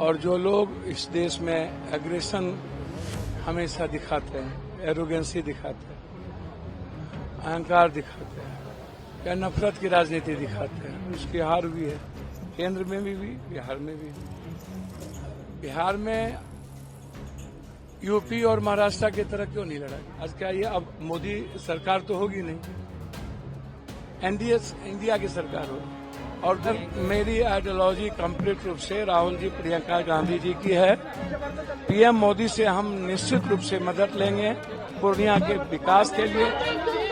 और जो लोग इस देश में एग्रेशन हमेशा दिखाते हैं, एरोगेंसी दिखाते हैं, अहंकार दिखाते हैं या नफरत की राजनीति दिखाते हैं, उसकी हार हुई है। केंद्र में भी बिहार में भी। बिहार में यूपी और महाराष्ट्र की तरह क्यों नहीं लड़ा? आज क्या ये अब मोदी सरकार तो होगी नहीं, एनडीए इंडिया की सरकार होगी। और मेरी आइडियोलॉजी कंप्लीट रूप से राहुल जी, प्रियंका गांधी जी की है। पीएम मोदी से हम निश्चित रूप से मदद लेंगे पूर्णिया के विकास के लिए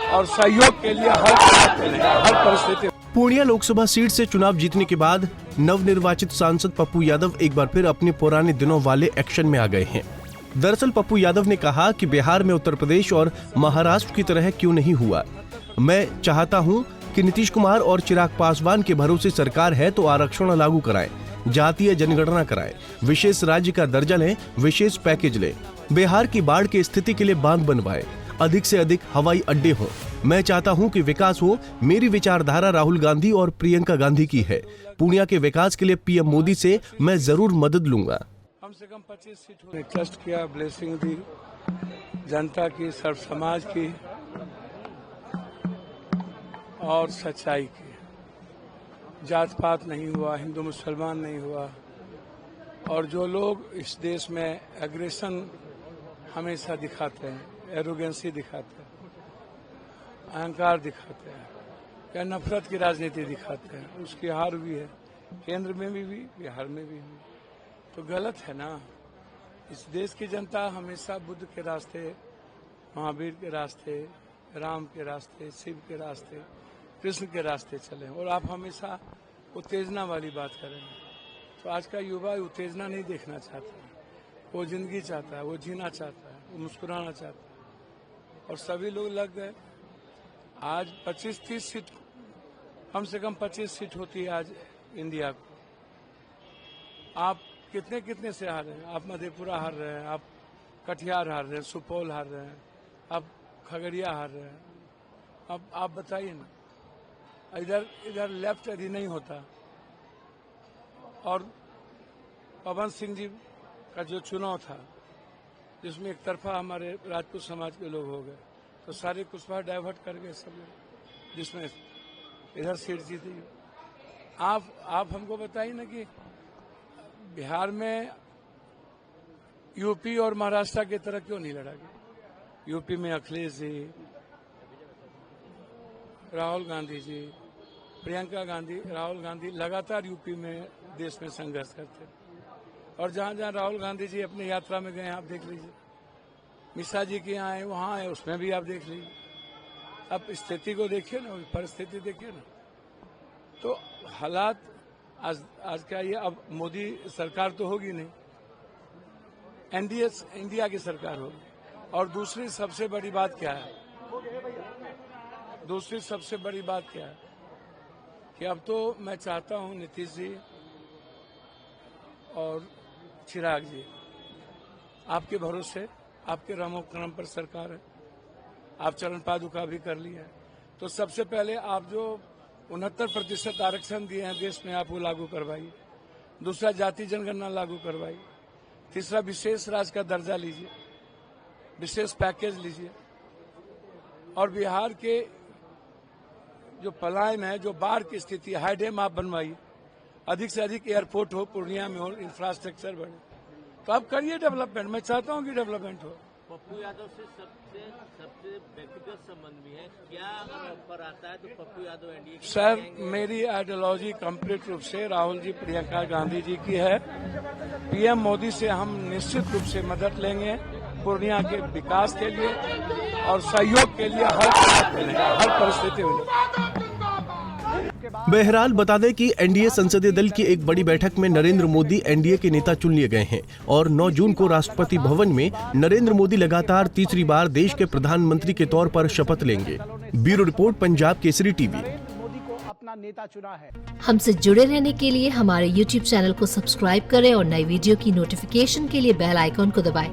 और सहयोग के लिए हर परिस्थिति। पूर्णिया लोकसभा सीट से चुनाव जीतने के बाद नवनिर्वाचित सांसद पप्पू यादव एक बार फिर अपने पुराने दिनों वाले एक्शन में आ गए हैं। दरअसल पप्पू यादव ने कहा कि बिहार में उत्तर प्रदेश और महाराष्ट्र की तरह क्यों नहीं हुआ। मैं चाहता हूं कि नीतीश कुमार और चिराग पासवान के भरोसे सरकार है तो आरक्षण लागू कराएं, जातीय जनगणना कराएं, विशेष राज्य का दर्जा लें, विशेष पैकेज लें, बिहार की बाढ़ की स्थिति के लिए बांध बनवाएं, अधिक से अधिक हवाई अड्डे हों। मैं चाहता हूं कि विकास हो। मेरी विचारधारा राहुल गांधी और प्रियंका गांधी की है। पूर्णिया के विकास के लिए पीएम मोदी से मैं जरूर मदद लूंगा। कम से कम 25 सीट ट्रस्ट किया, ब्लेसिंग दी जनता की, सर्व समाज की और सच्चाई की। जात पात नहीं हुआ, हिंदू मुसलमान नहीं हुआ। और जो लोग इस देश में एग्रेशन हमेशा दिखाते हैं, एरोगेंसी दिखाते हैं, अहंकार दिखाते हैं या नफरत की राजनीति दिखाते हैं, उसकी हार हुई है। केंद्र में भी बिहार में भी। तो गलत है ना। इस देश की जनता हमेशा बुद्ध के रास्ते, महावीर के रास्ते, राम के रास्ते, शिव के रास्ते, कृष्ण के रास्ते चले और आप हमेशा उत्तेजना वाली बात करेंगे। तो आज का युवा उत्तेजना नहीं देखना चाहता है, वो जिंदगी चाहता है, वो जीना चाहता है, वो मुस्कुराना चाहता है। और सभी लोग लग गए। आज 25-30 सीट, कम से कम 25 सीट होती है आज इंडिया को। आप कितने से हार रहे हैं? आप मधेपुरा हार रहे हैं, आप कटिहार हार रहे हैं, सुपौल हार रहे हैं, आप खगड़िया हार रहे हैं। अब आप बताइए ना, इधर लेफ्ट यदि नहीं होता और पवन सिंह जी का जो चुनाव था जिसमें एक तरफा हमारे राजपूत समाज के लोग हो गए, तो सारे कुशवाहा डाइवर्ट कर गए सब लोग, जिसमें इधर सीट जीती। आप हमको बताइए ना कि बिहार में यूपी और महाराष्ट्र की तरह क्यों नहीं लड़ा गया? यूपी में अखिलेश जी, राहुल गांधी जी, प्रियंका गांधी, राहुल गांधी लगातार यूपी में देश में संघर्ष करते। और जहां जहां राहुल गांधी जी अपनी यात्रा में गए आप देख लीजिए, मिश्रा जी के यहाँ आए, वहां आए, उसमें भी आप देख लीजिए। अब स्थिति को देखिए ना, परिस्थिति देखिए ना। तो हालात आज क्या ये अब मोदी सरकार तो होगी नहीं, एनडीए इंडिया की सरकार होगी। और दूसरी सबसे बड़ी बात क्या है? दूसरी सबसे बड़ी बात क्या है कि अब तो मैं चाहता हूं नीतीश जी और चिराग जी, आपके भरोसे, आपके रामोक्रम पर सरकार है, आप चरण पादुका भी कर लिया है। तो सबसे पहले आप जो 69% आरक्षण दिए हैं देश में, आप वो लागू करवाइए। दूसरा, जाति जनगणना लागू करवाइए। तीसरा, विशेष राज्य का दर्जा लीजिए, विशेष पैकेज लीजिए। और बिहार के जो पलायन है, जो बाढ़ की स्थिति, हाई डैम आप बनवाइए, अधिक से अधिक एयरपोर्ट हो, पूर्णिया में हो, इंफ्रास्ट्रक्चर बढ़े। तो आप करिए डेवलपमेंट। मैं चाहता हूं कि डेवलपमेंट हो। पप्पू यादव से सबसे व्यक्तिगत संबंध भी है क्या? अगर ऑफर आता है तो पप्पू यादव एनडीए की सर, मेरी आइडियोलॉजी कंप्लीट रूप से राहुल जी, प्रियंका गांधी जी की है। पीएम मोदी से हम निश्चित रूप से मदद लेंगे पूर्णिया के विकास के लिए और सहयोग के लिए हर परिस्थिति में। बहरहाल बता दें कि एनडीए संसदीय दल की एक बड़ी बैठक में नरेंद्र मोदी एनडीए के नेता चुन लिए गए हैं और 9 जून को राष्ट्रपति भवन में नरेंद्र मोदी लगातार तीसरी बार देश के प्रधानमंत्री के तौर पर शपथ लेंगे। Bureau report, Punjab Kesari TV. अपना नेता चुना है। हमसे जुड़े रहने के लिए हमारे YouTube चैनल को सब्सक्राइब करें और नई वीडियो की नोटिफिकेशन के लिए बेल आइकॉन को दबाएं।